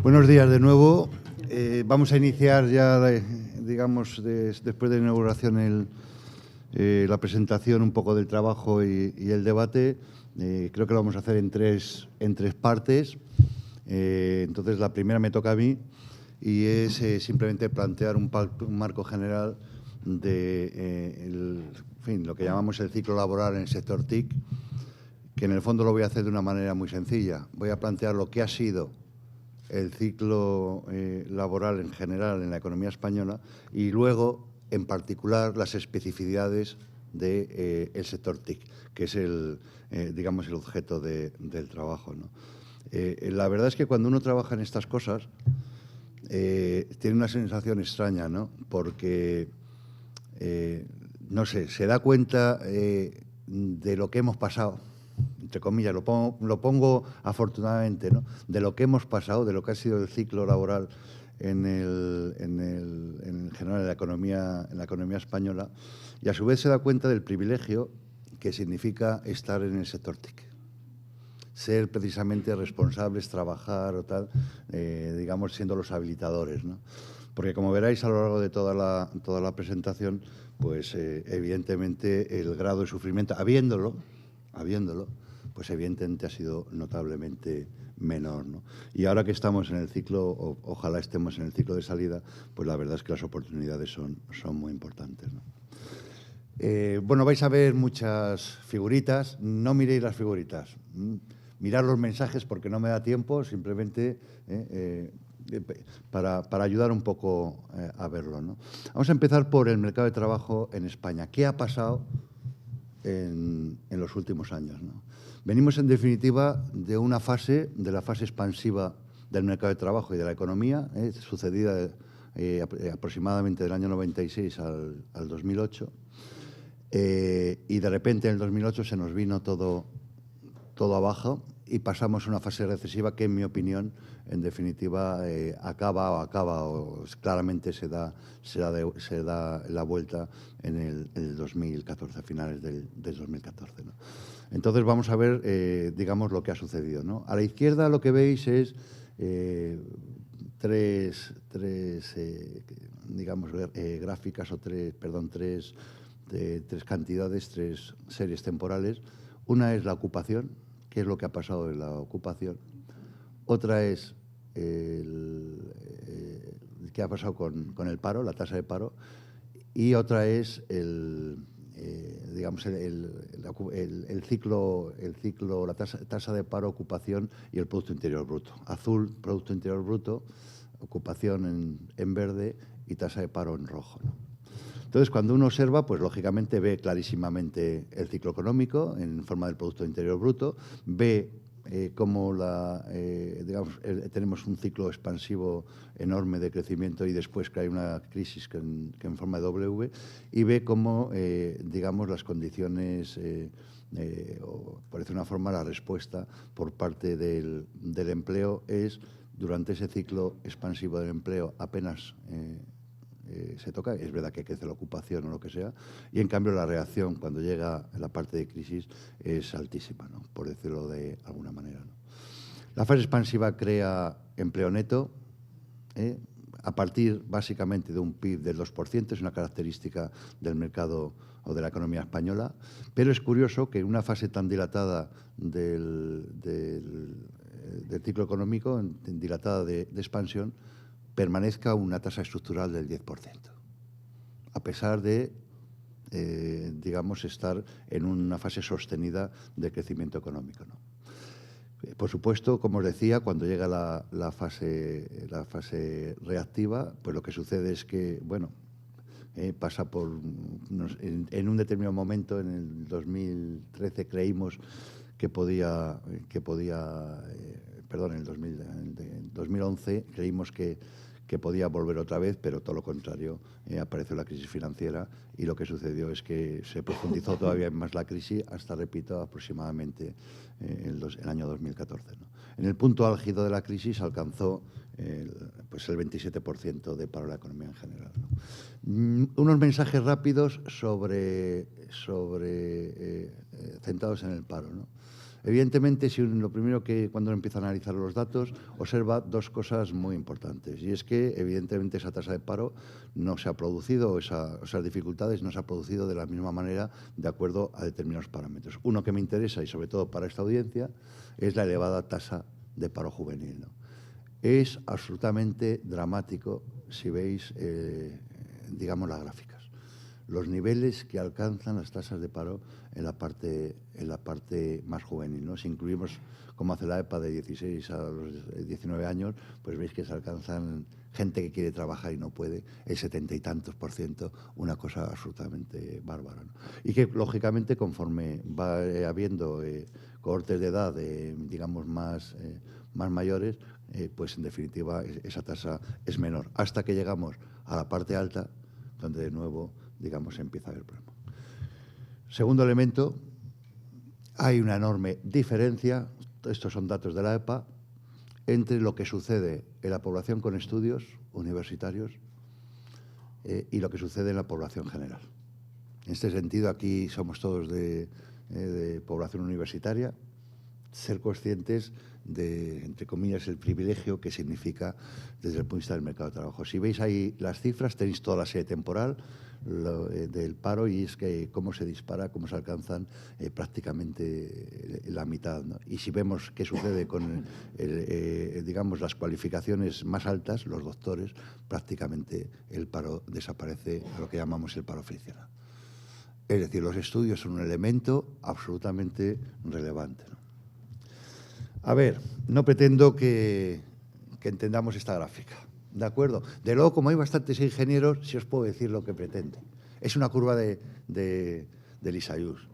Buenos días de nuevo. Vamos a iniciar ya, digamos, después de la inauguración, la presentación un poco del trabajo y el debate. Creo que lo vamos a hacer en tres partes. Entonces, la primera me toca a mí y es simplemente plantear un marco general de en fin, lo que llamamos el ciclo laboral en el sector TIC, que en el fondo lo voy a hacer de una manera muy sencilla. Voy a plantear lo que ha sido el ciclo laboral en general en la economía española y luego, en particular, las especificidades del sector TIC, que es digamos, el objeto del trabajo, ¿no? La verdad es que cuando uno trabaja en estas cosas tiene una sensación extraña, ¿no? Porque, no sé, se da cuenta de lo que hemos pasado, entre comillas, lo pongo afortunadamente, ¿no? De lo que hemos pasado, de lo que ha sido el ciclo laboral en general en la economía española, y a su vez se da cuenta del privilegio que significa estar en el sector TIC. Ser precisamente responsables, trabajar o tal, digamos, siendo los habilitadores, ¿no? Porque, como veréis a lo largo de toda la presentación, pues evidentemente el grado de sufrimiento, habiéndolo, pues evidentemente ha sido notablemente menor, ¿no? Y ahora que estamos en el ciclo, ojalá estemos en el ciclo de salida, pues la verdad es que las oportunidades son muy importantes, ¿no? Bueno, vais a ver muchas figuritas. No miréis las figuritas. Mirad los mensajes porque no me da tiempo, simplemente para ayudar un poco a verlo, ¿no? Vamos a empezar por el mercado de trabajo en España. ¿Qué ha pasado en los últimos años, ¿no? Venimos, en definitiva, de la fase expansiva del mercado de trabajo y de la economía, sucedida aproximadamente del año 96 al 2008. Y de repente en el 2008 se nos vino todo abajo y pasamos a una fase recesiva que, en mi opinión, en definitiva, claramente se da la vuelta en el 2014, a finales del 2014, ¿no? Entonces vamos a ver, digamos, lo que ha sucedido, ¿no? A la izquierda lo que veis es tres digamos, gráficas o tres cantidades, tres series temporales. Una es la ocupación, qué es lo que ha pasado en la ocupación. Otra es qué ha pasado con el paro, la tasa de paro. Y otra es digamos, el ciclo, la tasa de paro, ocupación y el Producto Interior Bruto. Azul, Producto Interior Bruto, ocupación en verde y tasa de paro en rojo, ¿no? Entonces, cuando uno observa, pues lógicamente ve clarísimamente el ciclo económico en forma del Producto Interior Bruto, ve cómo digamos, tenemos un ciclo expansivo enorme de crecimiento y después que hay una crisis que en forma de W, y ve cómo, digamos, las condiciones, o por decir una forma, la respuesta por parte del empleo es, durante ese ciclo expansivo del empleo, apenas se toca. Es verdad que crece la ocupación o lo que sea, y en cambio la reacción cuando llega la parte de crisis es altísima, ¿no? Por decirlo de alguna manera, ¿no? La fase expansiva crea empleo neto, a partir básicamente de un PIB del 2%, es una característica del mercado o de la economía española, pero es curioso que en una fase tan dilatada del ciclo económico, dilatada de expansión, permanezca una tasa estructural del 10%, a pesar de, digamos, estar en una fase sostenida de crecimiento económico, ¿no? Por supuesto, como os decía, cuando llega la fase reactiva, pues lo que sucede es que, bueno, pasa por en un determinado momento, en el 2013, creímos que podía, perdón, en 2011 creímos que podía volver otra vez, pero todo lo contrario, apareció la crisis financiera y lo que sucedió es que se profundizó todavía más la crisis hasta, repito, aproximadamente el año 2014, ¿no? En el punto álgido de la crisis alcanzó pues el 27% de paro en la economía en general, ¿no? Unos mensajes rápidos centrados en el paro, ¿no? Evidentemente, lo primero que cuando empieza a analizar los datos, observa dos cosas muy importantes. Y es que, evidentemente, esa tasa de paro no se ha producido, esas dificultades no se ha producido de la misma manera de acuerdo a determinados parámetros. Uno que me interesa, y sobre todo para esta audiencia, es la elevada tasa de paro juvenil, ¿no? Es absolutamente dramático si veis, digamos, las gráficas. Los niveles que alcanzan las tasas de paro en la parte más juvenil, ¿no? Si incluimos, como hace la EPA, de 16 a los 19 años, pues veis que se alcanzan gente que quiere trabajar y no puede, el 70 y tantos %, una cosa absolutamente bárbara, ¿no? Y que, lógicamente, conforme va habiendo cohortes de edad, digamos, más mayores, pues, en definitiva, esa tasa es menor, hasta que llegamos a la parte alta, donde, de nuevo, digamos, empieza a haber problema. Segundo elemento, hay una enorme diferencia, estos son datos de la EPA, entre lo que sucede en la población con estudios universitarios y lo que sucede en la población general. En este sentido, aquí somos todos de población universitaria, ser conscientes de, entre comillas, el privilegio que significa desde el punto de vista del mercado de trabajo. Si veis ahí las cifras, tenéis toda la serie temporal del paro, y es que cómo se dispara, cómo se alcanzan prácticamente la mitad, ¿no? Y si vemos qué sucede con, digamos, las cualificaciones más altas, los doctores, prácticamente el paro desaparece, lo que llamamos el paro friccional. Es decir, los estudios son un elemento absolutamente relevante, ¿no? A ver, no pretendo que entendamos esta gráfica, ¿de acuerdo? De luego, como hay bastantes ingenieros, sí os puedo decir lo que pretende. Es una curva de Lisayus.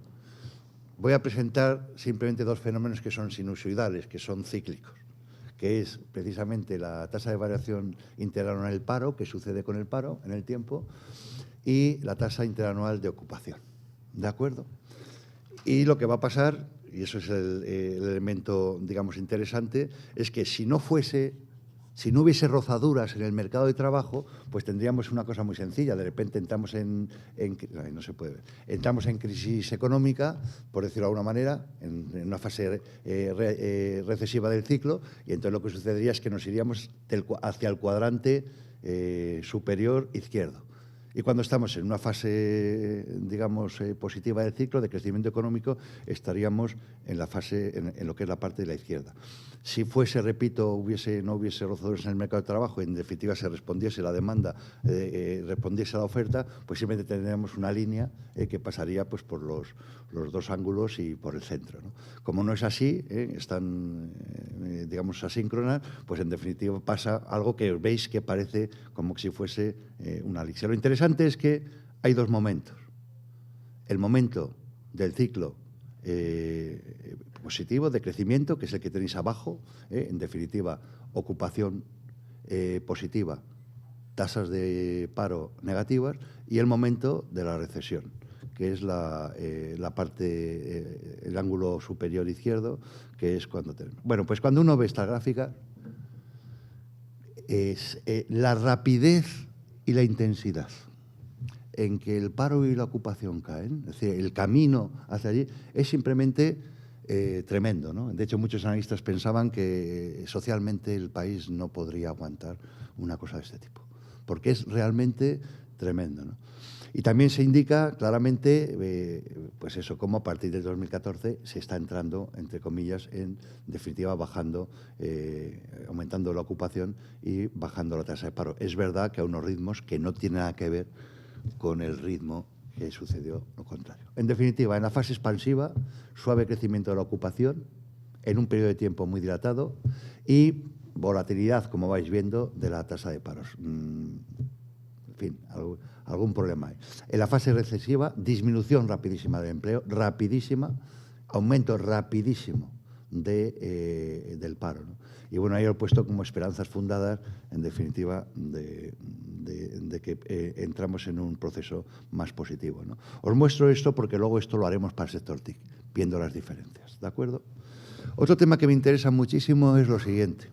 Voy a presentar simplemente dos fenómenos que son sinusoidales, que son cíclicos, que es precisamente la tasa de variación interanual en el paro, que sucede con el paro en el tiempo, y la tasa interanual de ocupación, ¿de acuerdo? Y lo que va a pasar, y eso es el elemento, digamos, interesante, es que si no hubiese rozaduras en el mercado de trabajo, pues tendríamos una cosa muy sencilla. De repente entramos no se puede ver. Entramos en crisis económica, por decirlo de alguna manera, en una fase recesiva del ciclo, y entonces lo que sucedería es que nos iríamos hacia el cuadrante superior izquierdo. Y cuando estamos en una fase, digamos, positiva del ciclo de crecimiento económico, estaríamos en la fase, en lo que es la parte de la izquierda. Si fuese, repito, no hubiese rozaduras en el mercado de trabajo y, en definitiva, se respondiese la demanda, respondiese a la oferta, pues simplemente tendríamos una línea que pasaría, pues, por los dos ángulos y por el centro, ¿no? Como no es así, están, digamos, asíncronas, pues, en definitiva, pasa algo que veis que parece como si fuese una elipse. Lo interesante es que hay dos momentos. El momento del ciclo positivo de crecimiento, que es el que tenéis abajo, en definitiva, ocupación positiva, tasas de paro negativas, y el momento de la recesión, que es la parte, el ángulo superior izquierdo, que es cuando tenemos. Bueno, pues cuando uno ve esta gráfica, es la rapidez y la intensidad en que el paro y la ocupación caen, es decir, el camino hacia allí, es simplemente tremendo, ¿no? De hecho, muchos analistas pensaban que socialmente el país no podría aguantar una cosa de este tipo, porque es realmente tremendo, ¿no? Y también se indica claramente, pues eso, cómo a partir del 2014 se está entrando, entre comillas, en definitiva bajando, aumentando la ocupación y bajando la tasa de paro. Es verdad que a unos ritmos que no tienen nada que ver con el ritmo que sucedió lo contrario. En definitiva, en la fase expansiva, suave crecimiento de la ocupación en un periodo de tiempo muy dilatado y volatilidad, como vais viendo, de la tasa de paros. En fin, algún problema hay. En la fase recesiva, disminución rapidísima del empleo, rapidísima, aumento rapidísimo del paro, ¿no? Y bueno, ahí lo he puesto como esperanzas fundadas, en definitiva, de que entramos en un proceso más positivo, ¿no? Os muestro esto porque luego esto lo haremos para el sector TIC, viendo las diferencias, ¿de acuerdo? Otro tema que me interesa muchísimo es lo siguiente,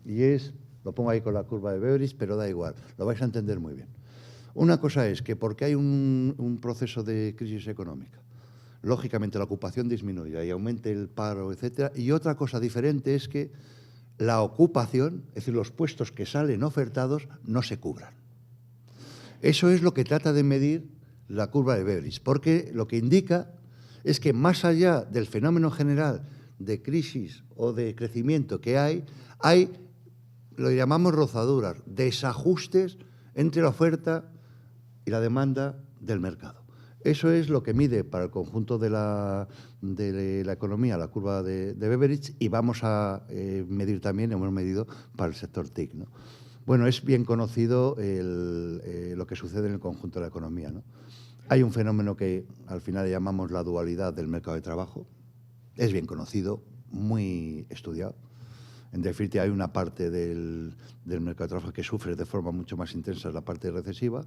y es, lo pongo ahí con la curva de Beveridge, pero da igual, lo vais a entender muy bien. Una cosa es que porque hay un proceso de crisis económica, lógicamente la ocupación disminuya y aumente el paro, etcétera. Y otra cosa diferente es que la ocupación, es decir, los puestos que salen ofertados, no se cubran. Eso es lo que trata de medir la curva de Beveridge, porque lo que indica es que más allá del fenómeno general de crisis o de crecimiento que hay, lo llamamos rozaduras, desajustes entre la oferta y la demanda del mercado. Eso es lo que mide para el conjunto de la economía la curva de Beveridge, y vamos a medir también, hemos medido para el sector TIC, ¿no? Bueno, es bien conocido lo que sucede en el conjunto de la economía, ¿no? Hay un fenómeno que al final le llamamos la dualidad del mercado de trabajo. Es bien conocido, muy estudiado. En definitiva, hay una parte del mercado de trabajo que sufre de forma mucho más intensa, la parte recesiva,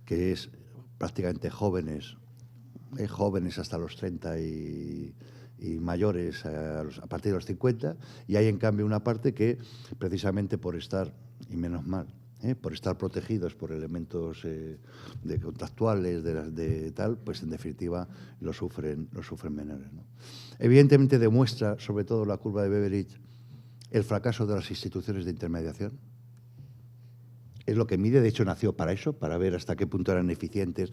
que es prácticamente jóvenes hasta los 30 y mayores a partir de los 50, y hay en cambio una parte que precisamente por estar, y menos mal, por estar protegidos por elementos contractuales, de tal, pues en definitiva lo sufren menores, ¿no? Evidentemente demuestra, sobre todo la curva de Beveridge, el fracaso de las instituciones de intermediación. Es lo que mide, de hecho nació para eso, para ver hasta qué punto eran eficientes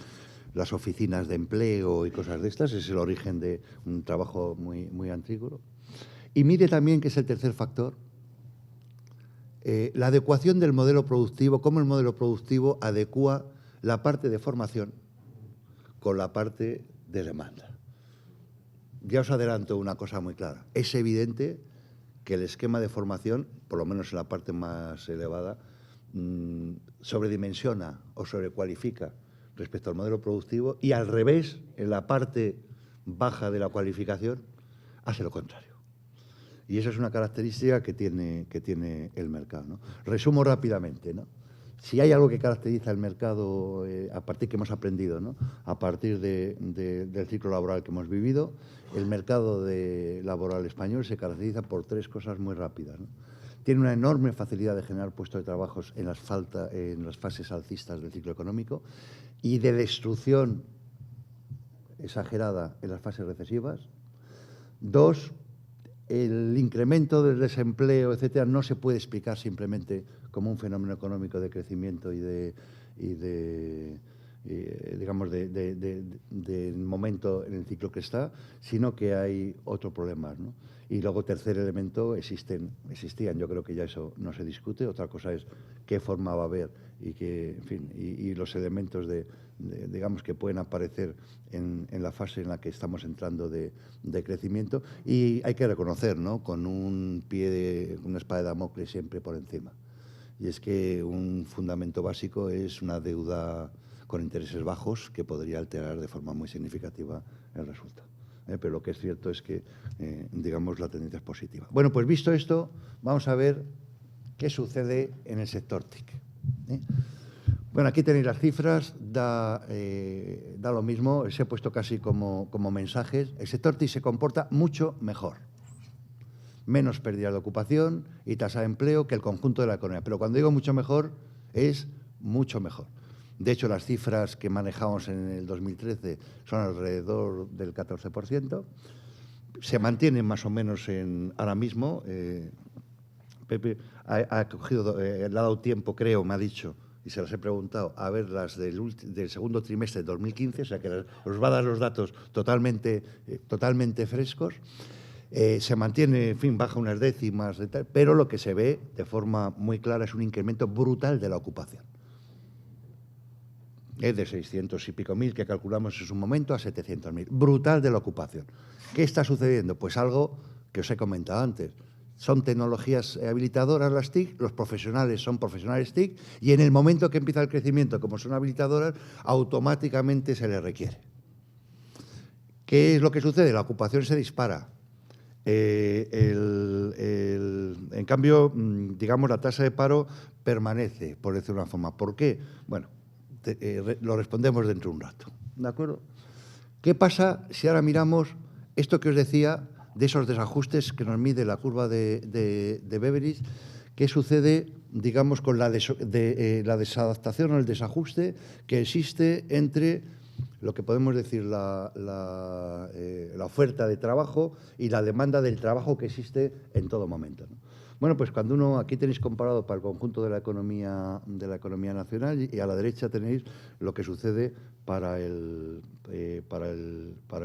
las oficinas de empleo y cosas de estas. Es el origen de un trabajo muy, muy antiguo. Y mide también, que es el tercer factor, la adecuación del modelo productivo, cómo el modelo productivo adecua la parte de formación con la parte de demanda. Ya os adelanto una cosa muy clara. Es evidente que el esquema de formación, por lo menos en la parte más elevada, sobredimensiona o sobrecualifica respecto al modelo productivo, y al revés, en la parte baja de la cualificación, hace lo contrario. Y esa es una característica que tiene el mercado, ¿no? Resumo rápidamente, ¿no? Si hay algo que caracteriza el mercado, a partir que hemos aprendido, ¿no?, a partir del ciclo laboral que hemos vivido, el mercado laboral español se caracteriza por tres cosas muy rápidas, ¿no? Tiene una enorme facilidad de generar puestos de trabajo en las fases alcistas del ciclo económico, y de destrucción exagerada en las fases recesivas. Dos, el incremento del desempleo, etcétera, no se puede explicar simplemente como un fenómeno económico de crecimiento digamos, del momento en el ciclo que está, sino que hay otro problema, ¿no? Y luego, tercer elemento, existían, yo creo que ya eso no se discute. Otra cosa es qué forma va a haber y en fin, y los elementos digamos, que pueden aparecer en la fase en la que estamos entrando de crecimiento. Y hay que reconocer, ¿no?, con una espada de Damocles siempre por encima. Y es que un fundamento básico es una deuda con intereses bajos que podría alterar de forma muy significativa el resultado. Pero lo que es cierto es que, digamos, la tendencia es positiva. Bueno, pues visto esto, vamos a ver qué sucede en el sector TIC. Bueno, aquí tenéis las cifras, da lo mismo, se he puesto casi como mensajes. El sector TIC se comporta mucho mejor. Menos pérdida de ocupación y tasa de empleo que el conjunto de la economía. Pero cuando digo mucho mejor, es mucho mejor. De hecho, las cifras que manejamos en el 2013 son alrededor del 14%. Se mantienen más o menos ahora mismo. Pepe le ha dado tiempo, creo, me ha dicho, y se las he preguntado, a ver las del segundo trimestre de 2015, o sea que os va a dar los datos totalmente frescos. Se mantiene, en fin, baja unas décimas, pero lo que se ve de forma muy clara es un incremento brutal de la ocupación. De 600 y pico mil que calculamos en su momento a 700.000. Brutal de la ocupación. ¿Qué está sucediendo? Pues algo que os he comentado antes. Son tecnologías habilitadoras las TIC, los profesionales son profesionales TIC, y en el momento que empieza el crecimiento, como son habilitadoras, automáticamente se les requiere. ¿Qué es lo que sucede? La ocupación se dispara. En cambio, digamos, la tasa de paro permanece, por decirlo de una forma. ¿Por qué? Bueno, lo respondemos dentro de un rato, ¿de acuerdo? ¿Qué pasa si ahora miramos esto que os decía de esos desajustes que nos mide la curva de Beveridge? ¿Qué sucede, digamos, con la desadaptación o el desajuste que existe entre lo que podemos decir la oferta de trabajo y la demanda del trabajo que existe en todo momento, ¿no? Bueno, pues cuando uno, aquí tenéis comparado para el conjunto de la economía nacional y a la derecha tenéis lo que sucede para el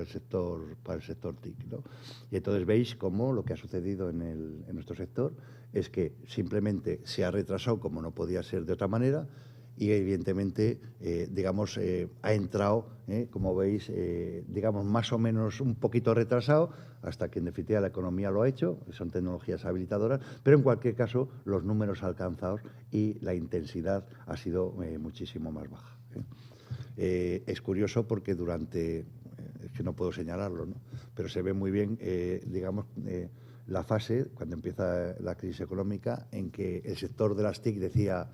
sector TIC, ¿no? Y entonces veis cómo lo que ha sucedido en nuestro sector es que simplemente se ha retrasado como no podía ser de otra manera y evidentemente, digamos, ha entrado, como veis, digamos, más o menos un poquito retrasado, hasta que en definitiva la economía lo ha hecho, son tecnologías habilitadoras, pero en cualquier caso los números alcanzados y la intensidad ha sido muchísimo más baja. Es curioso porque durante, es que no puedo señalarlo, ¿no? Pero se ve muy bien, digamos, la fase, cuando empieza la crisis económica, en que el sector de las TIC decía: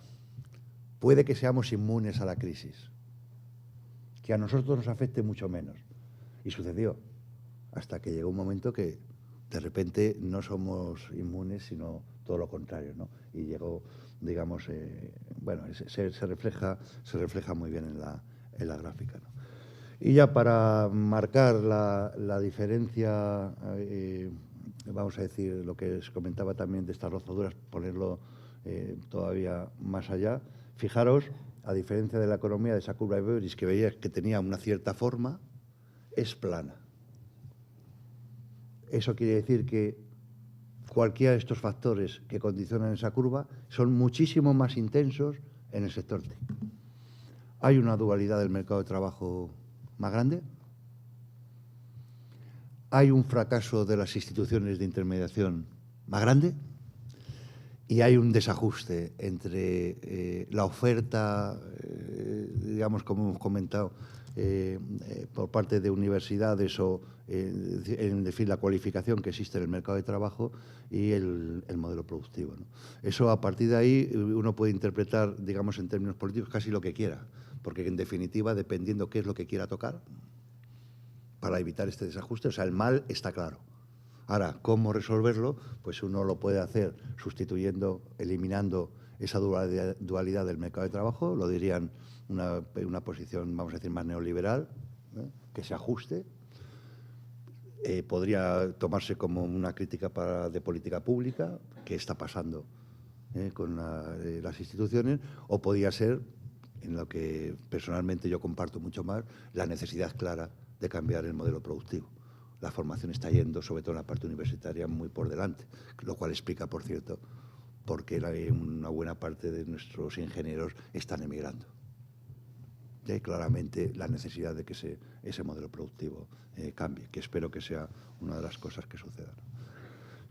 puede que seamos inmunes a la crisis, que a nosotros nos afecte mucho menos. Y sucedió, hasta que llegó un momento que de repente no somos inmunes, sino todo lo contrario, ¿no? Y llegó, digamos, bueno, se refleja muy bien en la gráfica, ¿no? Y ya para marcar la diferencia, vamos a decir, lo que os comentaba también de estas rozaduras, ponerlo todavía más allá. Fijaros, a diferencia de la economía de esa curva de Beveridge, que veíais que tenía una cierta forma, es plana. Eso quiere decir que cualquiera de estos factores que condicionan esa curva son muchísimo más intensos en el sector TIC. Hay una dualidad del mercado de trabajo más grande. Hay un fracaso de las instituciones de intermediación más grande. Y hay un desajuste entre la oferta, digamos, como hemos comentado, por parte de universidades o, en decir, la cualificación que existe en el mercado de trabajo y el modelo productivo, ¿no? Eso, a partir de ahí, uno puede interpretar, digamos, en términos políticos, casi lo que quiera, porque, en definitiva, dependiendo qué es lo que quiera tocar, para evitar este desajuste, o sea, el mal está claro. Ahora, ¿cómo resolverlo? Pues uno lo puede hacer sustituyendo, eliminando esa dualidad del mercado de trabajo, lo dirían una posición, vamos a decir, más neoliberal, que se ajuste. Podría tomarse como una crítica de política pública, que está pasando con las instituciones, o podría ser, en lo que personalmente yo comparto mucho más, la necesidad clara de cambiar el modelo productivo. La formación está yendo, sobre todo en la parte universitaria, muy por delante, lo cual explica, por cierto, por qué una buena parte de nuestros ingenieros están emigrando. Y hay claramente la necesidad de que ese modelo productivo cambie, que espero que sea una de las cosas que sucedan.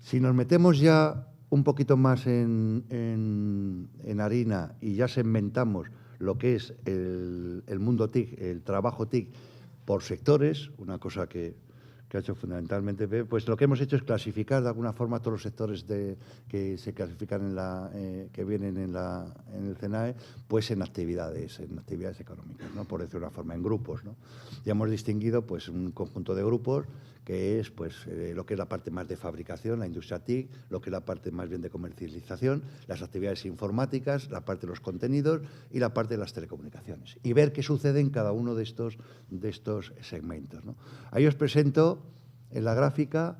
Si nos metemos ya un poquito más en harina y ya segmentamos lo que es el mundo TIC, el trabajo TIC por sectores, una cosa que ha hecho fundamentalmente, pues lo que hemos hecho es clasificar de alguna forma todos los sectores que se clasifican que vienen en el CENAE, pues en actividades económicas, ¿no? Por decirlo de una forma, en grupos, ¿no? Ya hemos distinguido pues un conjunto de grupos que es pues lo que es la parte más de fabricación, la industria TIC, lo que es la parte más bien de comercialización, las actividades informáticas, la parte de los contenidos y la parte de las telecomunicaciones. Y ver qué sucede en cada uno de estos segmentos, ¿no? Ahí os presento en la gráfica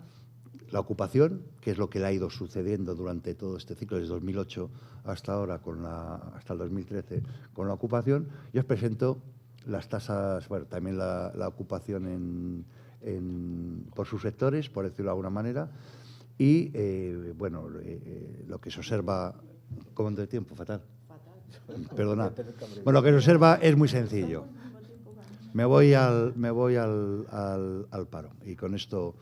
la ocupación, que es lo que le ha ido sucediendo durante todo este ciclo, desde 2008 hasta ahora, hasta el 2013, con la ocupación. Y os presento las tasas, bueno, también la ocupación por sus sectores, por decirlo de alguna manera, y, bueno, lo que se observa... ¿Cómo ando de tiempo? Fatal. Perdona. Bueno, lo que se observa es muy sencillo. Me voy al paro y con esto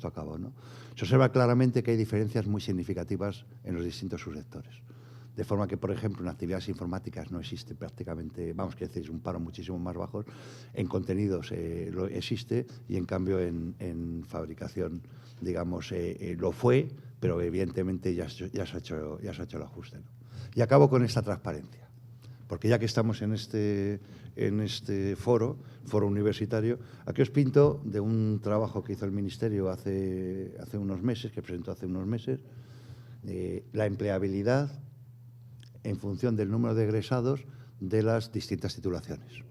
acabo, ¿no? Se observa claramente que hay diferencias muy significativas en los distintos subsectores. De forma que, por ejemplo, en actividades informáticas no existe prácticamente, vamos a decir, es un paro muchísimo más bajo. En contenidos lo existe y, en cambio, en fabricación, digamos, lo fue, pero evidentemente ya se ha hecho el ajuste, ¿no? Y acabo con esta transparencia, porque ya que estamos en este foro universitario, aquí os pinto de un trabajo que hizo el Ministerio hace unos meses, que presentó hace unos meses, la empleabilidad en función del número de egresados de las distintas titulaciones.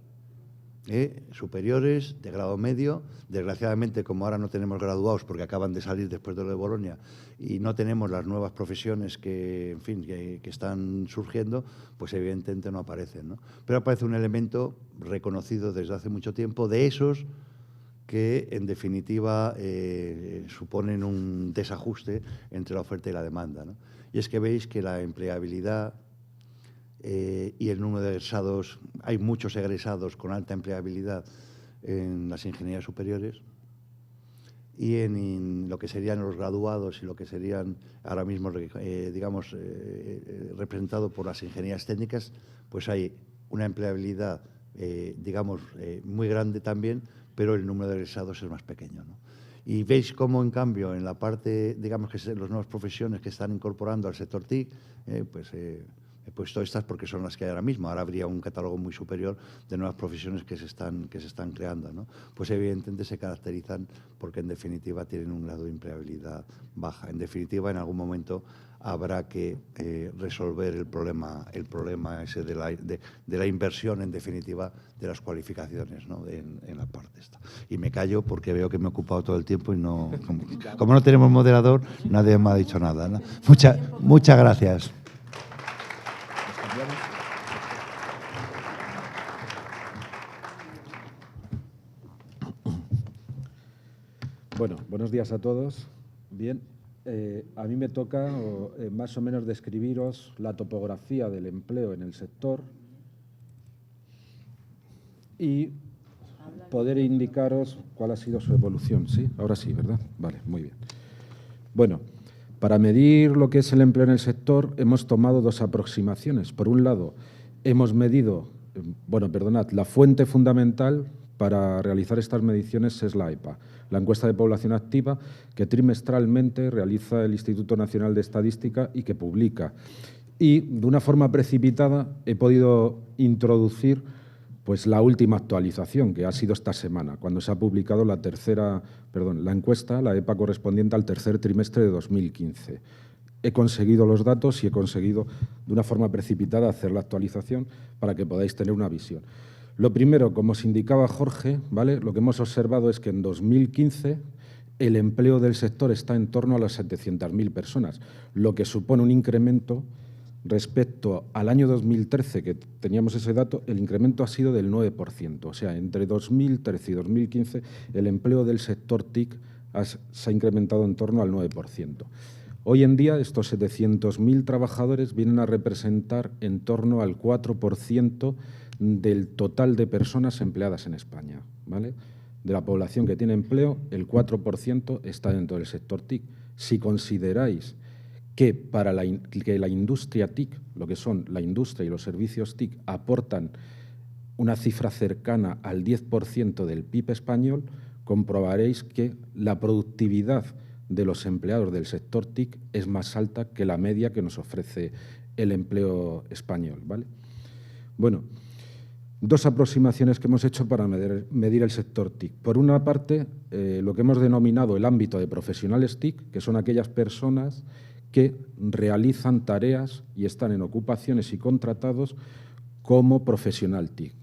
superiores, de grado medio. Desgraciadamente, como ahora no tenemos graduados porque acaban de salir después de lo de Bolonia y no tenemos las nuevas profesiones que, en fin, que están surgiendo, pues evidentemente no aparecen, ¿no? Pero aparece un elemento reconocido desde hace mucho tiempo de esos que, en definitiva, suponen un desajuste entre la oferta y la demanda, ¿no? Y es que veis que la empleabilidad y el número de egresados, hay muchos egresados con alta empleabilidad en las ingenierías superiores y en lo que serían los graduados y lo que serían ahora mismo, digamos, representado por las ingenierías técnicas, pues hay una empleabilidad, digamos, muy grande también, pero el número de egresados es más pequeño, ¿no? Y veis cómo, en cambio, en la parte, digamos, que las nuevas profesiones que están incorporando al sector TIC, pues he puesto estas porque son las que hay ahora mismo. Ahora habría un catálogo muy superior de nuevas profesiones que se están creando, ¿no? Pues evidentemente se caracterizan porque, en definitiva, tienen un grado de empleabilidad baja. En definitiva, en algún momento habrá que resolver el problema ese de la inversión, en definitiva, de las cualificaciones, ¿no? en la parte esta. Y me callo porque veo que me he ocupado todo el tiempo y no, como no tenemos moderador, nadie me ha dicho nada, ¿no? Muchas gracias. Bueno, buenos días a todos. Bien, a mí me toca más o menos describiros la topografía del empleo en el sector y poder indicaros cuál ha sido su evolución. ¿Sí? Ahora sí, ¿verdad? Vale, muy bien. Bueno, para medir lo que es el empleo en el sector hemos tomado dos aproximaciones. Por un lado, hemos medido, la fuente fundamental para realizar estas mediciones es la EPA, la encuesta de población activa que trimestralmente realiza el Instituto Nacional de Estadística y que publica. Y de una forma precipitada he podido introducir pues la última actualización, que ha sido esta semana, cuando se ha publicado la encuesta, la EPA correspondiente al tercer trimestre de 2015. He conseguido los datos y he conseguido de una forma precipitada hacer la actualización para que podáis tener una visión. Lo primero, como os indicaba Jorge, ¿vale? Lo que hemos observado es que en 2015 el empleo del sector está en torno a las 700.000 personas, lo que supone un incremento respecto al año 2013, que teníamos ese dato, el incremento ha sido del 9%. O sea, entre 2013 y 2015 el empleo del sector TIC se ha incrementado en torno al 9%. Hoy en día estos 700.000 trabajadores vienen a representar en torno al 4% del total de personas empleadas en España, ¿vale? De la población que tiene empleo, el 4% está dentro del sector TIC. Si consideráis que para que la industria TIC, lo que son la industria y los servicios TIC, aportan una cifra cercana al 10% del PIB español, comprobaréis que la productividad de los empleados del sector TIC es más alta que la media que nos ofrece el empleo español, ¿vale? Bueno, dos aproximaciones que hemos hecho para medir el sector TIC. Por una parte, lo que hemos denominado el ámbito de profesionales TIC, que son aquellas personas que realizan tareas y están en ocupaciones y contratados como profesional TIC.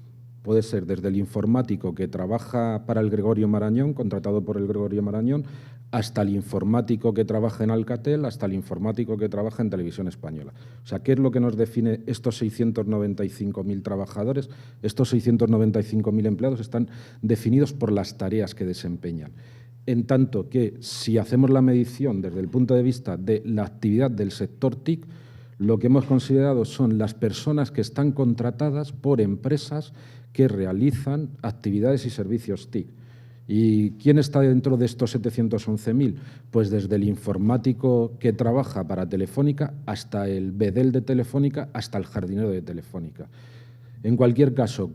Puede ser desde el informático que trabaja para el Gregorio Marañón, contratado por el Gregorio Marañón, hasta el informático que trabaja en Alcatel, hasta el informático que trabaja en Televisión Española. O sea, ¿qué es lo que nos define estos 695.000 trabajadores? Estos 695.000 empleados están definidos por las tareas que desempeñan. En tanto que, si hacemos la medición desde el punto de vista de la actividad del sector TIC, lo que hemos considerado son las personas que están contratadas por empresas que realizan actividades y servicios TIC. ¿Y quién está dentro de estos 711.000? Pues desde el informático que trabaja para Telefónica hasta el bedel de Telefónica, hasta el jardinero de Telefónica. En cualquier caso,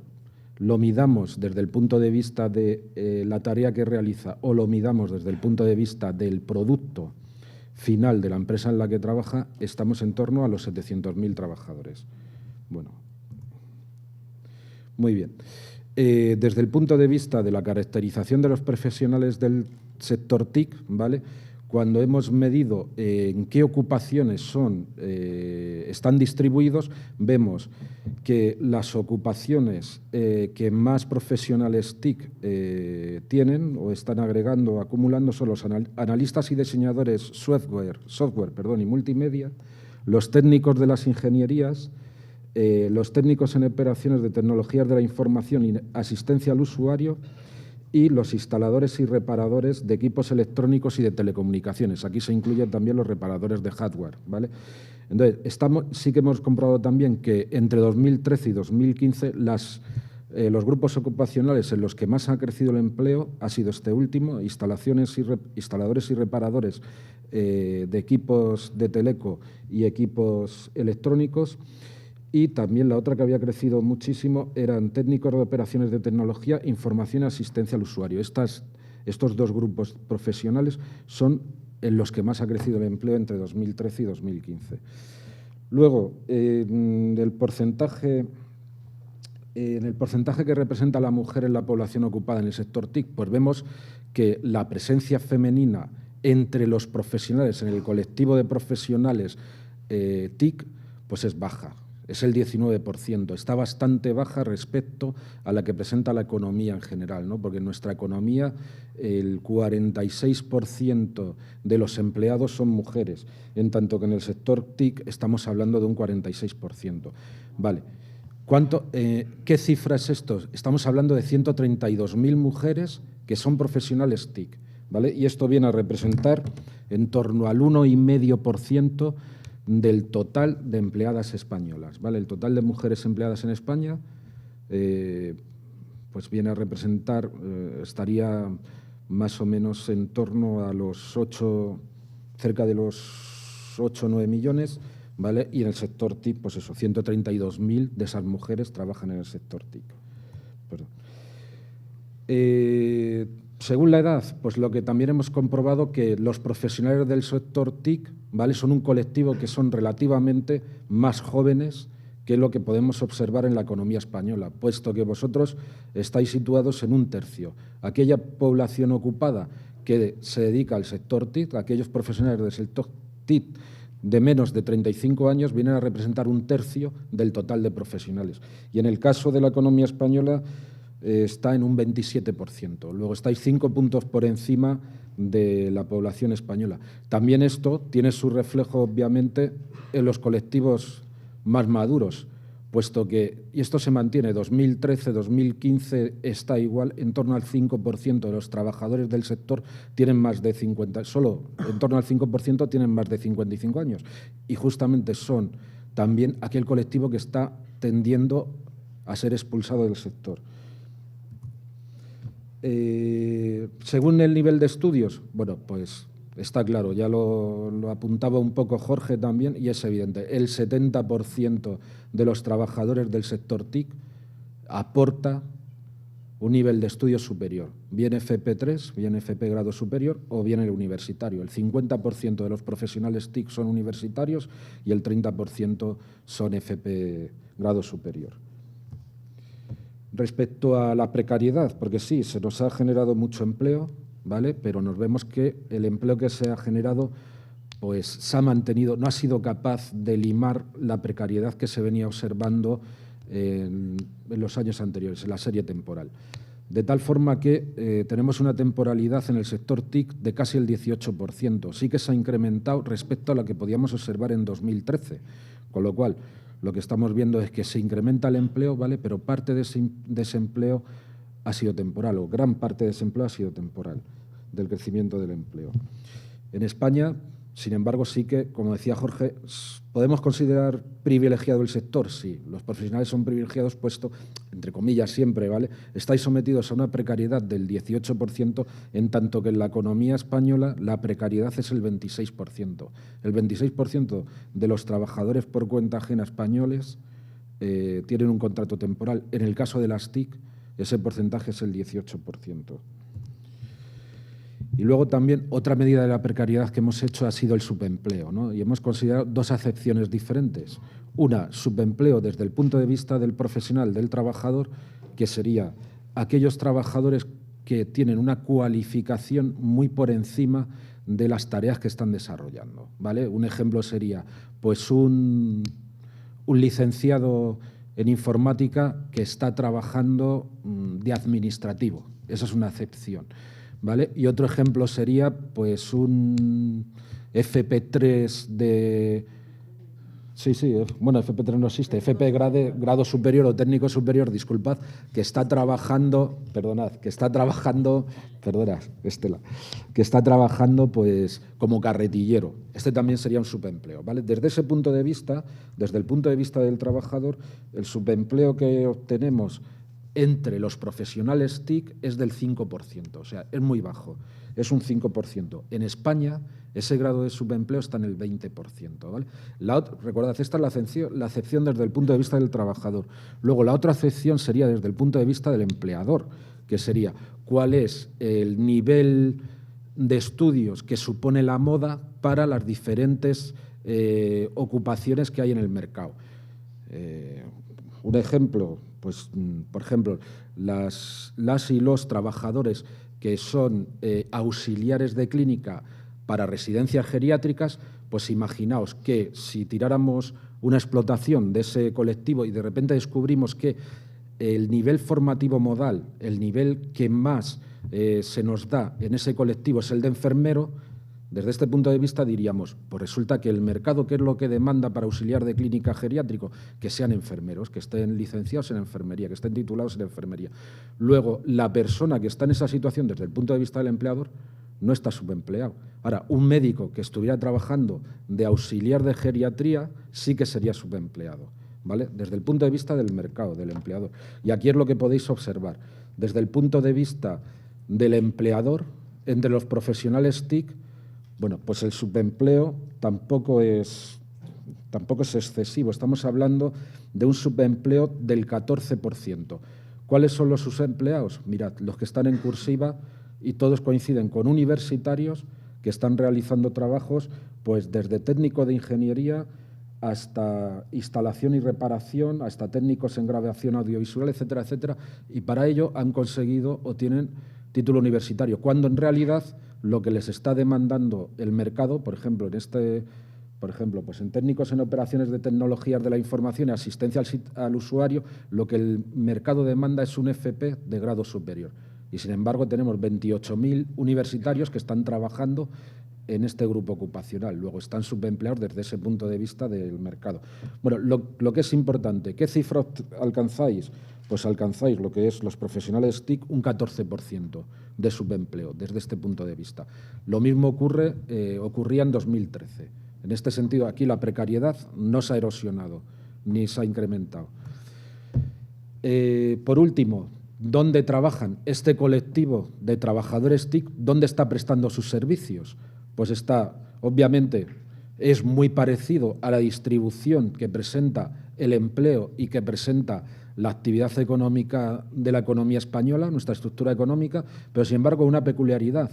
lo midamos desde el punto de vista de la tarea que realiza o lo midamos desde el punto de vista del producto final de la empresa en la que trabaja, estamos en torno a los 700.000 trabajadores. Bueno, muy bien. Desde el punto de vista de la caracterización de los profesionales del sector TIC, ¿vale? cuando hemos medido en qué ocupaciones están distribuidos, vemos que las ocupaciones que más profesionales TIC tienen o están agregando o acumulando son los analistas y diseñadores software y multimedia, los técnicos de las ingenierías, los técnicos en operaciones de tecnologías de la información y asistencia al usuario, y los instaladores y reparadores de equipos electrónicos y de telecomunicaciones. Aquí se incluyen también los reparadores de hardware, ¿vale? Entonces, sí que hemos comprobado también que entre 2013 y 2015 los grupos ocupacionales en los que más ha crecido el empleo ha sido este último, instaladores y reparadores de equipos de teleco y equipos electrónicos. Y también la otra que había crecido muchísimo eran técnicos de operaciones de tecnología, información y asistencia al usuario. Estos dos grupos profesionales son en los que más ha crecido el empleo entre 2013 y 2015. Luego, en el porcentaje que representa la mujer en la población ocupada en el sector TIC, pues vemos que la presencia femenina entre los profesionales, en el colectivo de profesionales TIC, pues es baja. Es el 19%, está bastante baja respecto a la que presenta la economía en general, ¿no? Porque en nuestra economía el 46% de los empleados son mujeres, en tanto que en el sector TIC estamos hablando de un 46%. Vale. ¿Qué cifra es esto? Estamos hablando de 132.000 mujeres que son profesionales TIC, ¿vale? Y esto viene a representar en torno al 1,5% del total de empleadas españolas, ¿vale? El total de mujeres empleadas en España pues viene a representar, estaría más o menos en torno a cerca de los 8 o 9 millones, ¿vale? Y en el sector TIC, pues eso, 132.000 de esas mujeres trabajan en el sector TIC. Perdón. Según la edad, pues lo que también hemos comprobado que los profesionales del sector TIC, ¿vale?, son un colectivo que son relativamente más jóvenes que lo que podemos observar en la economía española, puesto que vosotros estáis situados en un tercio. Aquella población ocupada que se dedica al sector TIC, aquellos profesionales del sector TIC de menos de 35 años vienen a representar un tercio del total de profesionales. Y en el caso de la economía española está en un 27%. Luego estáis 5 puntos por encima de la población española. También esto tiene su reflejo, obviamente, en los colectivos más maduros, puesto que, y esto se mantiene, 2013, 2015 está igual, en torno al 5% de los trabajadores del sector tienen más de 50, solo en torno al 5% tienen más de 55 años. Y justamente son también aquel colectivo que está tendiendo a ser expulsado del sector. Según el nivel de estudios, bueno, pues está claro, ya lo apuntaba un poco Jorge también, y es evidente, el 70% de los trabajadores del sector TIC aporta un nivel de estudio superior, bien FP3, bien FP grado superior o bien el universitario. El 50% de los profesionales TIC son universitarios y el 30% son FP grado superior. Respecto a la precariedad, porque sí, se nos ha generado mucho empleo, ¿vale?, pero nos vemos que el empleo que se ha generado pues se ha mantenido, no ha sido capaz de limar la precariedad que se venía observando en los años anteriores, en la serie temporal. De tal forma que tenemos una temporalidad en el sector TIC de casi el 18%. Sí que se ha incrementado respecto a la que podíamos observar en 2013, con lo cual lo que estamos viendo es que se incrementa el empleo, ¿vale?, pero parte de ese empleo ha sido temporal, o gran parte de ese empleo ha sido temporal, del crecimiento del empleo. En España, sin embargo, sí que, como decía Jorge, ¿podemos considerar privilegiado el sector? Sí, los profesionales son privilegiados, puesto, entre comillas siempre, ¿vale?, estáis sometidos a una precariedad del 18%, en tanto que en la economía española la precariedad es el 26%. El 26% de los trabajadores por cuenta ajena españoles tienen un contrato temporal. En el caso de las TIC, ese porcentaje es el 18%. Y luego también otra medida de la precariedad que hemos hecho ha sido el subempleo, ¿no? Y hemos considerado dos acepciones diferentes. Una, subempleo desde el punto de vista del profesional, del trabajador, que sería aquellos trabajadores que tienen una cualificación muy por encima de las tareas que están desarrollando, ¿vale? Un ejemplo sería, pues, un licenciado en informática que está trabajando de administrativo. Esa es una excepción, ¿vale? Y otro ejemplo sería, pues, un FP3 de... Sí, bueno, FP3 no existe, FP grado superior o técnico superior, disculpad, que está trabajando, Estela, que está trabajando pues como carretillero. Este también sería un subempleo, ¿vale? Desde ese punto de vista, desde el punto de vista del trabajador, el subempleo que obtenemos entre los profesionales TIC es del 5%, o sea, es muy bajo, es un 5%. En España, ese grado de subempleo está en el 20%, ¿vale? Recordad, esta es la acepción desde el punto de vista del trabajador. Luego, la otra acepción sería desde el punto de vista del empleador, que sería cuál es el nivel de estudios que supone la moda para las diferentes ocupaciones que hay en el mercado. Un ejemplo, pues, por ejemplo, las y los trabajadores que son auxiliares de clínica para residencias geriátricas, pues imaginaos que si tiráramos una explotación de ese colectivo y de repente descubrimos que el nivel formativo modal, el nivel que más se nos da en ese colectivo es el de enfermero, desde este punto de vista diríamos, pues resulta que el mercado, ¿qué es lo que demanda para auxiliar de clínica geriátrico? Que sean enfermeros, que estén licenciados en enfermería, que estén titulados en enfermería. Luego, la persona que está en esa situación desde el punto de vista del empleador no está subempleado. Ahora, un médico que estuviera trabajando de auxiliar de geriatría sí que sería subempleado, ¿vale? Desde el punto de vista del mercado, del empleador. Y aquí es lo que podéis observar. Desde el punto de vista del empleador, entre los profesionales TIC, bueno, pues el subempleo tampoco es excesivo. Estamos hablando de un subempleo del 14%. ¿Cuáles son los subempleados? Mirad, los que están en cursiva, y todos coinciden con universitarios que están realizando trabajos pues desde técnico de ingeniería hasta instalación y reparación, hasta técnicos en grabación audiovisual, etcétera, etcétera, y para ello han conseguido o tienen título universitario, cuando en realidad lo que les está demandando el mercado, por ejemplo, pues en técnicos en operaciones de tecnologías de la información y asistencia al usuario, lo que el mercado demanda es un FP de grado superior. Y, sin embargo, tenemos 28.000 universitarios que están trabajando en este grupo ocupacional. Luego están subempleados desde ese punto de vista del mercado. Bueno, lo que es importante, ¿qué cifra alcanzáis? Pues alcanzáis lo que es los profesionales TIC un 14% de subempleo desde este punto de vista. Lo mismo ocurría en 2013. En este sentido, aquí la precariedad no se ha erosionado ni se ha incrementado. Por último, ¿dónde trabajan este colectivo de trabajadores TIC? ¿Dónde está prestando sus servicios? Pues está, obviamente, es muy parecido a la distribución que presenta el empleo y que presenta la actividad económica de la economía española, nuestra estructura económica, pero, sin embargo, una peculiaridad.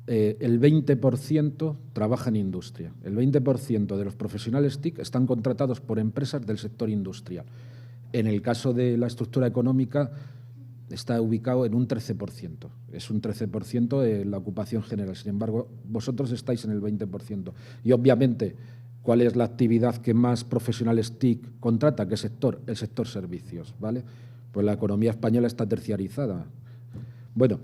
El 20% trabaja en industria. El 20% de los profesionales TIC están contratados por empresas del sector industrial. En el caso de la estructura económica, está ubicado en un 13%. Es un 13% en la ocupación general. Sin embargo, vosotros estáis en el 20%. Y, obviamente, ¿cuál es la actividad que más profesionales TIC contrata? ¿Qué sector? El sector servicios, ¿vale? Pues la economía española está terciarizada. Bueno,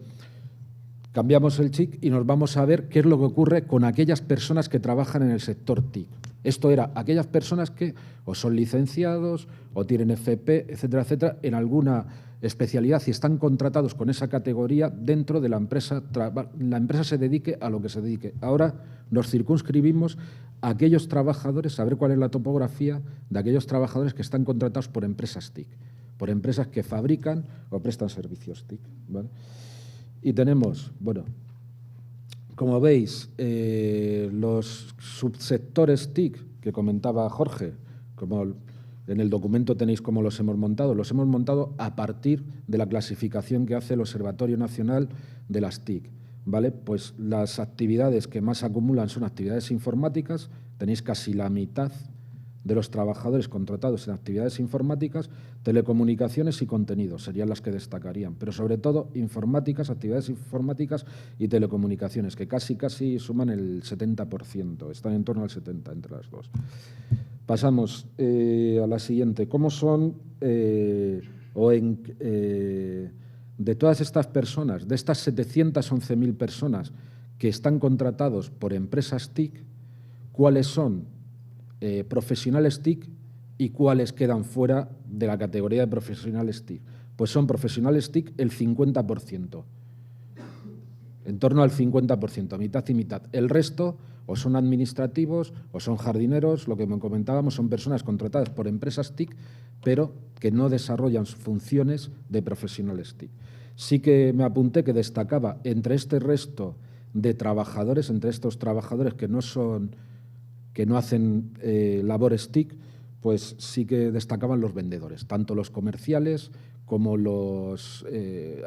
cambiamos el chip y nos vamos a ver qué es lo que ocurre con aquellas personas que trabajan en el sector TIC. Esto era aquellas personas que o son licenciados o tienen FP, etcétera, etcétera, en alguna especialidad y están contratados con esa categoría dentro de la empresa. La empresa se dedique a lo que se dedique. Ahora nos circunscribimos a aquellos trabajadores, a ver cuál es la topografía de aquellos trabajadores que están contratados por empresas TIC, por empresas que fabrican o prestan servicios TIC, ¿vale? Y tenemos, bueno, como veis, los subsectores TIC que comentaba Jorge, como en el documento tenéis cómo los hemos montado a partir de la clasificación que hace el Observatorio Nacional de las TIC, ¿vale? Pues las actividades que más acumulan son actividades informáticas, tenéis casi la mitad de los trabajadores contratados en actividades informáticas, telecomunicaciones y contenidos serían las que destacarían, pero sobre todo informáticas, actividades informáticas y telecomunicaciones, que casi suman el 70%, están en torno al 70% entre las dos. Pasamos a la siguiente. ¿Cómo son de todas estas personas, de estas 711.000 personas que están contratados por empresas TIC, cuáles son profesionales TIC y cuáles quedan fuera de la categoría de profesionales TIC? Pues son profesionales TIC el 50%, en torno al 50%, mitad y mitad. El resto o son administrativos o son jardineros, lo que me comentábamos, son personas contratadas por empresas TIC, pero que no desarrollan funciones de profesionales TIC. Sí que me apunté que destacaba entre este resto de trabajadores, entre estos trabajadores que no hacen labores TIC, pues sí que destacaban los vendedores, tanto los comerciales como los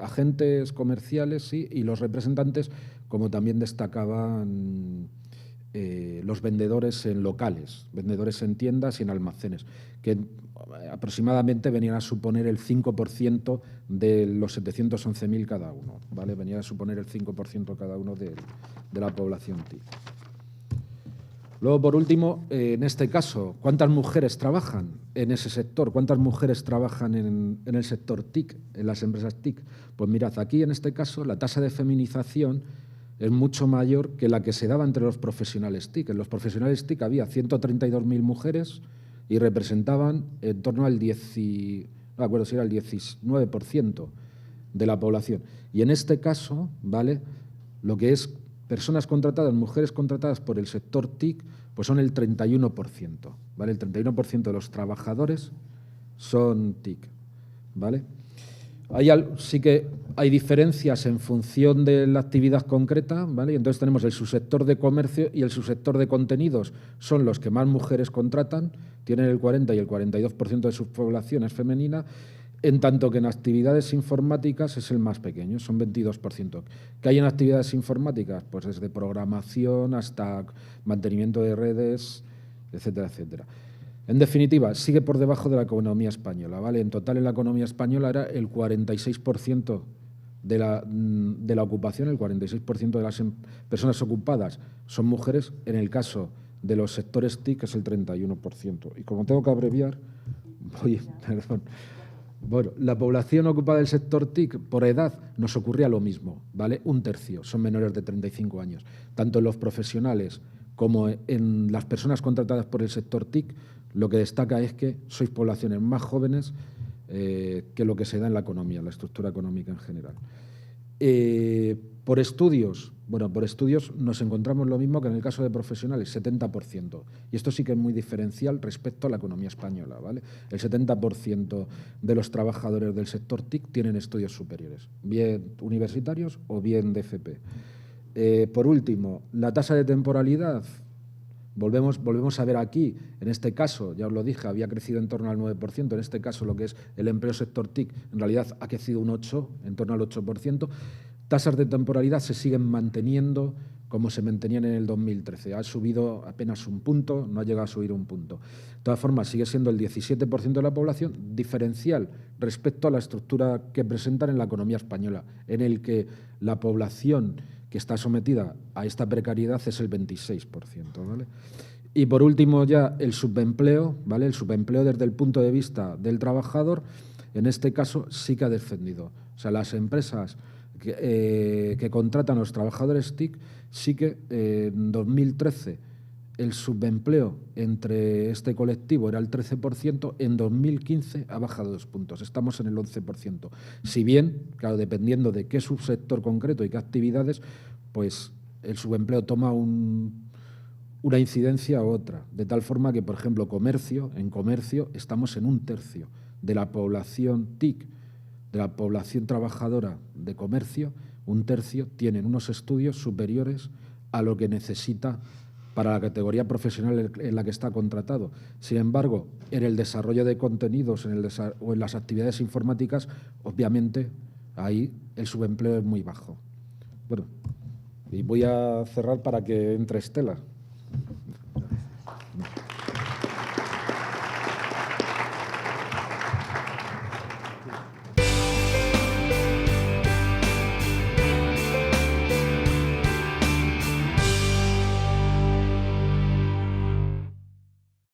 agentes comerciales, sí, y los representantes, como también destacaban los vendedores en locales, vendedores en tiendas y en almacenes, que aproximadamente venían a suponer el 5% de los 711.000 cada uno, ¿vale? Venían a suponer el 5% cada uno de la población TIC. Luego, por último, en este caso, ¿cuántas mujeres trabajan en ese sector? ¿Cuántas mujeres trabajan en el sector TIC, en las empresas TIC? Pues mirad, aquí en este caso la tasa de feminización es mucho mayor que la que se daba entre los profesionales TIC. En los profesionales TIC había 132.000 mujeres y representaban en torno al 19% de la población. Y en este caso, ¿vale?, lo que es personas contratadas, mujeres contratadas por el sector TIC, pues son el 31%, ¿vale? El 31% de los trabajadores son TIC, ¿vale? Sí que hay diferencias en función de la actividad concreta, ¿vale? Entonces tenemos el subsector de comercio y el subsector de contenidos, son los que más mujeres contratan, tienen el 40 y el 42% de su población es femenina, en tanto que en actividades informáticas es el más pequeño, son 22%. ¿Qué hay en actividades informáticas? Pues desde programación hasta mantenimiento de redes, etcétera, etcétera. En definitiva, sigue por debajo de la economía española, ¿vale? En total, en la economía española era el 46% de la ocupación, el 46% de las personas ocupadas son mujeres. En el caso de los sectores TIC es el 31%. Y como tengo que abreviar, perdón. Bueno, la población ocupada del sector TIC por edad nos ocurría lo mismo, ¿vale? Un tercio son menores de 35 años. Tanto en los profesionales como en las personas contratadas por el sector TIC, lo que destaca es que sois poblaciones más jóvenes que lo que se da en la economía, en la estructura económica en general. Por estudios, bueno, por estudios nos encontramos lo mismo que en el caso de profesionales, 70%. Y esto sí que es muy diferencial respecto a la economía española, ¿vale? El 70% de los trabajadores del sector TIC tienen estudios superiores, bien universitarios o bien de FP. Por último, la tasa de temporalidad. Volvemos a ver aquí, en este caso, ya os lo dije, había crecido en torno al 9%, en este caso lo que es el empleo sector TIC, en realidad ha crecido un 8%, en torno al 8%. Tasas de temporalidad se siguen manteniendo como se mantenían en el 2013. Ha subido apenas un punto, no ha llegado a subir un punto. De todas formas, sigue siendo el 17% de la población, diferencial respecto a la estructura que presentan en la economía española, en el que la población que está sometida a esta precariedad es el 26%, ¿vale? Y por último ya el subempleo, ¿vale? El subempleo desde el punto de vista del trabajador, en este caso sí que ha descendido. O sea, las empresas que contratan a los trabajadores TIC, sí que en 2013 el subempleo entre este colectivo era el 13%, en 2015 ha bajado 2 puntos, estamos en el 11%. Si bien, claro, dependiendo de qué subsector concreto y qué actividades, pues el subempleo toma una incidencia u otra, de tal forma que, por ejemplo, en comercio estamos en un tercio de la población TIC, de la población trabajadora de comercio, un tercio tienen unos estudios superiores a lo que necesita para la categoría profesional en la que está contratado. Sin embargo, en el desarrollo de contenidos o en las actividades informáticas, obviamente, ahí el subempleo es muy bajo. Bueno, y voy a cerrar para que entre Estela.